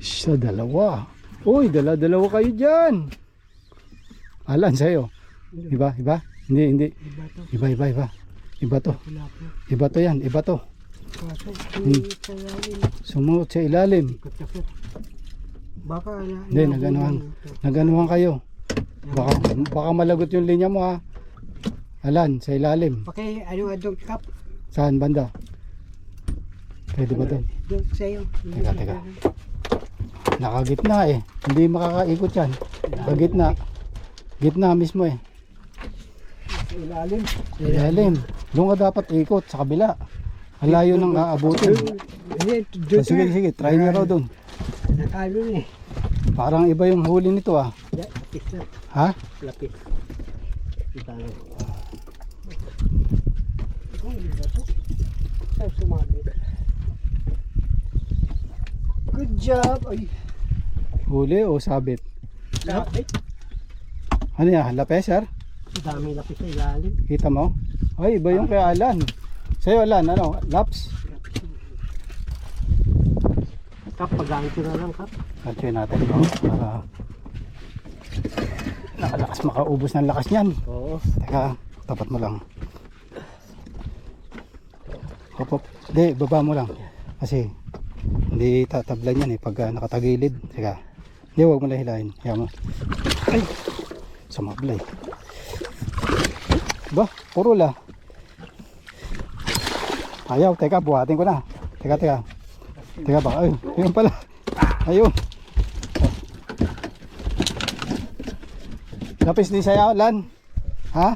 Isa, dalawa. Uy, dalawa kayo dyan. Alan sa'yo. Iba? Hindi. Iba. Iba to. Iba to yan, iba to. Sumuot sa ilalim. Baka Hindi, naganuhan kayo. Baka malagot yung linya mo ha. Alan, sa ilalim. Okay, adong kap. Saan banda? Pwede ba doon? Doon sa'yo. Teka. Nakagitna eh. Hindi makakaikot yan. Nakagitna. Gitna mismo eh. Ilalim. Doon ka dapat ikot sa kabila. Halayo nang aabutin. Sige, try nyo raw doon. Nakalo eh. Parang iba yung huli nito ah. Lapis na. Ha? Lapis. Italo. Good job. Ay. Huli o sabit? Lapis. Ano yan? Lapeser? Dami lapis sa ilalim. Kita mo? Ay, iba yung kay Alan. Sa'yo Alan, ano? Laps? Kap, pag-aangin ko na lang kap. Katsuin natin no? Para nakalakas, makaubos ng lakas niyan. Oo. Teka, tapat mo lang. Hop. Hindi, baba mo lang. Kasi hindi tatablan yan eh pag nakatagilid. Teka. Hindi, huwag mo lang hilahin. Kaya mo. Ay! Sumablay. Ba, puro la. Ayaw, teka, buhatin ko na. Teka. Teka ba? Ayun, ayun pala. Ayun. Lapis di sa'yo, Lan. Ha?